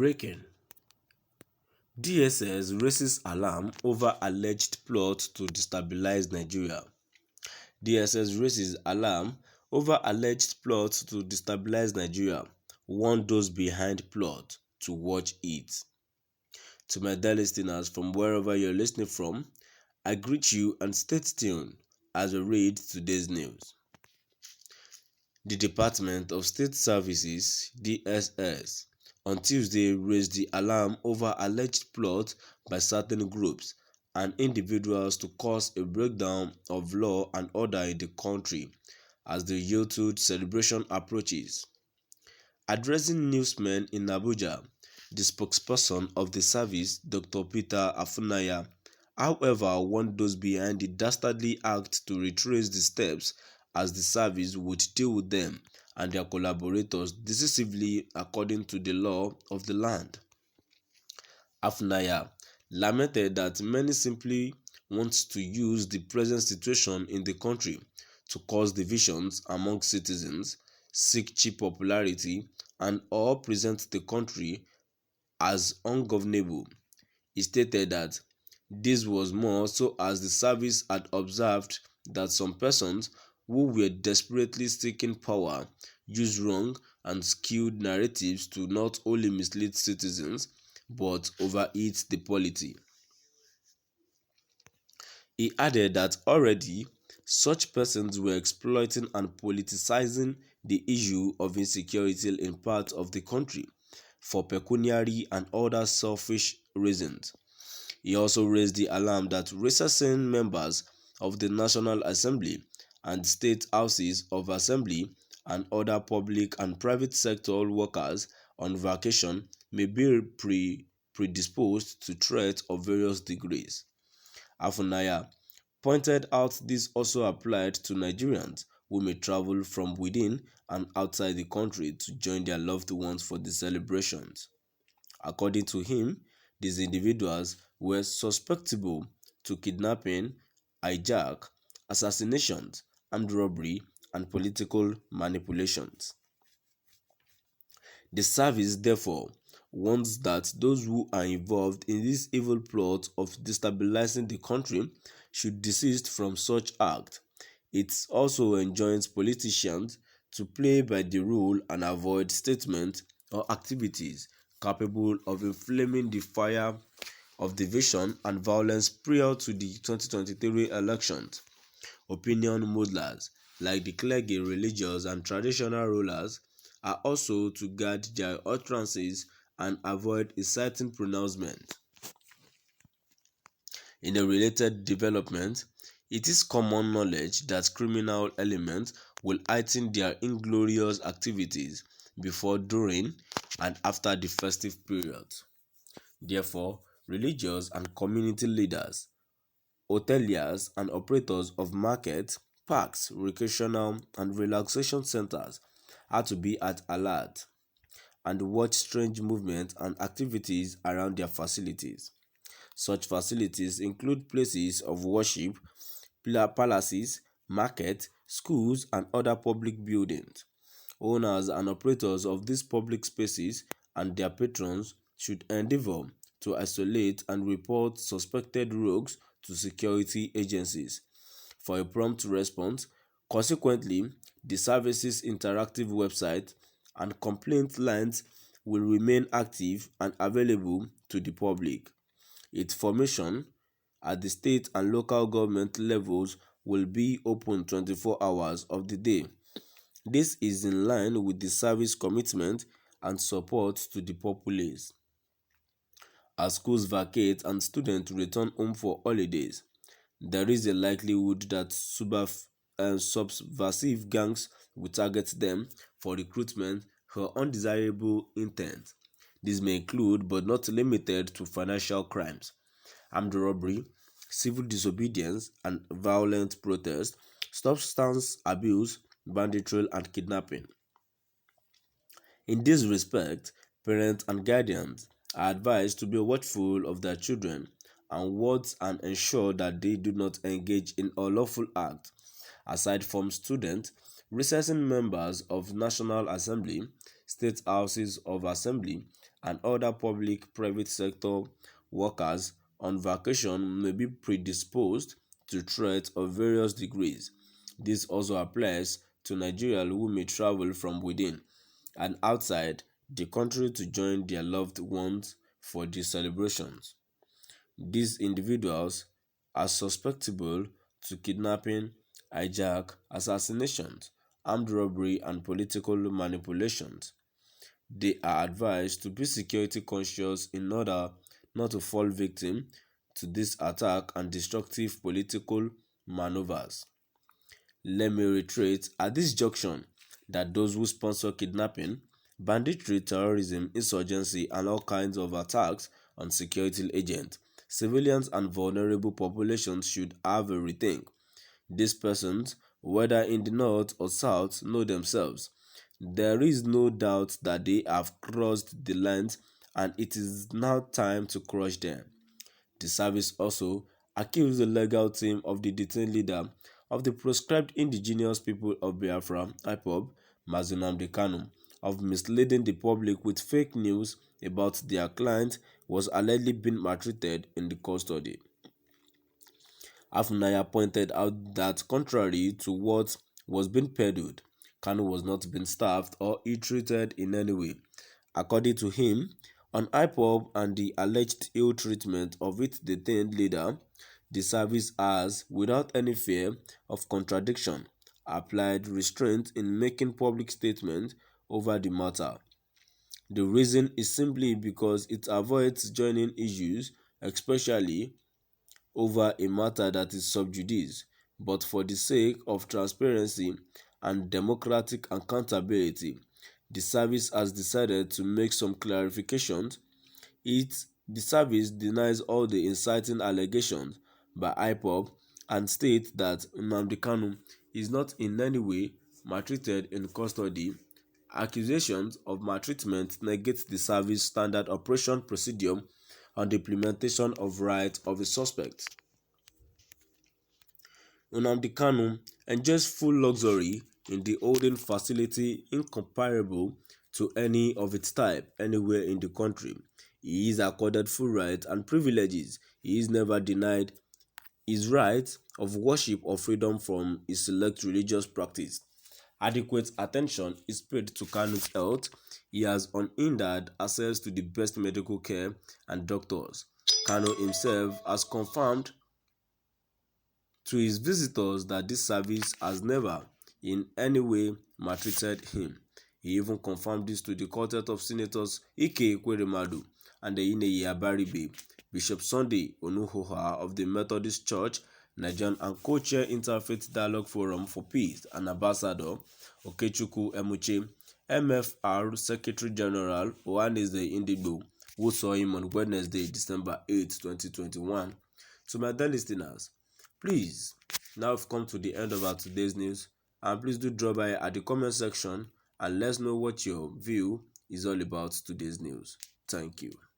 Breaking: DSS raises alarm over alleged plot to destabilize Nigeria. DSS raises alarm over alleged plot to destabilize Nigeria, warn those behind plot to watch it. To my dear listeners from wherever you're listening from, I greet you and stay tuned as we read today's news. The Department of State Services (DSS) on Tuesday raised the alarm over alleged plot by certain groups and individuals to cause a breakdown of law and order in the country as the Youth celebration approaches. Addressing newsmen in Abuja, the spokesperson of the service, Dr. Peter Afunaya, however, warned those behind the dastardly act to retrace the steps as the service would deal with them and their collaborators decisively according to the law of the land. Afunaya lamented that many simply want to use the present situation in the country to cause divisions among citizens, seek cheap popularity, and or present the country as ungovernable. He stated that this was more so as the service had observed that some persons who were desperately seeking power used wrong and skewed narratives to not only mislead citizens but overeat the polity. He added that already such persons were exploiting and politicizing the issue of insecurity in parts of the country for pecuniary and other selfish reasons. He also raised the alarm that recessing members of the National Assembly and state houses of assembly and other public and private sector workers on vacation may be predisposed to threats of various degrees. Afunaya pointed out this also applied to Nigerians who may travel from within and outside the country to join their loved ones for the celebrations. According to him, these individuals were susceptible to kidnapping, hijack, assassinations, armed robbery, and political manipulations. The service therefore warns that those who are involved in this evil plot of destabilizing the country should desist from such act. It also enjoins politicians to play by the rule and avoid statements or activities capable of inflaming the fire of division and violence prior to the 2023 elections. Opinion muddlers, like the clergy, religious and traditional rulers, are also to guard their utterances and avoid inciting pronouncements. In a related development, it is common knowledge that criminal elements will heighten their inglorious activities before, during, and after the festive period. Therefore, religious and community leaders, hoteliers and operators of markets, parks, recreational and relaxation centers are to be at alert and watch strange movements and activities around their facilities. Such facilities include places of worship, palaces, markets, schools, and other public buildings. Owners and operators of these public spaces and their patrons should endeavor to isolate and report suspected rogues to security agencies for a prompt response. Consequently, the service's interactive website and complaint lines will remain active and available to the public. Its formation at the state and local government levels will be open 24 hours of the day. This is in line with the service commitment and support to the populace. As schools vacate and students return home for holidays, there is a likelihood that subversive gangs will target them for recruitment or undesirable intent. This may include, but not limited to, financial crimes, armed robbery, civil disobedience and violent protest, substance abuse, banditry, and kidnapping. In this respect, parents and guardians are advised to be watchful of their children and wards and ensure that they do not engage in unlawful acts. Aside from students, recessing members of National Assembly, state houses of assembly, and other public-private sector workers on vacation may be predisposed to threats of various degrees. This also applies to Nigerians who may travel from within and outside the country to join their loved ones for the celebrations. These individuals are susceptible to kidnapping, hijack, assassinations, armed robbery, and political manipulations. They are advised to be security conscious in order not to fall victim to this attack and destructive political maneuvers. Let me reiterate at this junction that those who sponsor kidnapping, banditry, terrorism, insurgency, and all kinds of attacks on security agents, civilians, and vulnerable populations should have a rethink. These persons, whether in the north or south, know themselves. There is no doubt that they have crossed the lines and it is now time to crush them. The service also accused the legal team of the detained leader of the proscribed indigenous people of Biafra, IPOB, Nnamdi Kanus, of misleading the public with fake news about their client was allegedly being maltreated in the custody. Afunaya pointed out that contrary to what was being peddled, Kanu was not being starved or ill-treated in any way. According to him, on IPOB and the alleged ill treatment of its detained leader, the service has, without any fear of contradiction, applied restraint in making public statements over the matter. The reason is simply because it avoids joining issues, especially over a matter that is sub judice, but for the sake of transparency and democratic accountability, the service has decided to make some clarifications. The service denies all the inciting allegations by IPOB and states that Nnamdi Kanus is not in any way maltreated in custody. Accusations of maltreatment negate the service standard operation procedure on the implementation of rights of a suspect. Nnamdi Kanus enjoys full luxury in the holding facility incomparable to any of its type anywhere in the country. He is accorded full rights and privileges. He is never denied his right of worship or freedom from his select religious practice. Adequate attention is paid to Kanus' health. He has unhindered access to the best medical care and doctors. Kanus himself has confirmed to his visitors that this service has never in any way maltreated him. He even confirmed this to the quartet of senators Ike Ekweremadu and the Ineye Abaribe, Bishop Sunday Onuhoha of the Methodist Church, Nigerian and co-chair Interfaith Dialogue Forum for Peace, and Ambassador Okechukwu Emuche, MFR Secretary General Ohaneze Indigbo, who saw him on Wednesday, December 8, 2021. To my dear listeners, please, now we've come to the end of our today's news, and please do drop by at the comment section and let us know what your view is all about today's news. Thank you.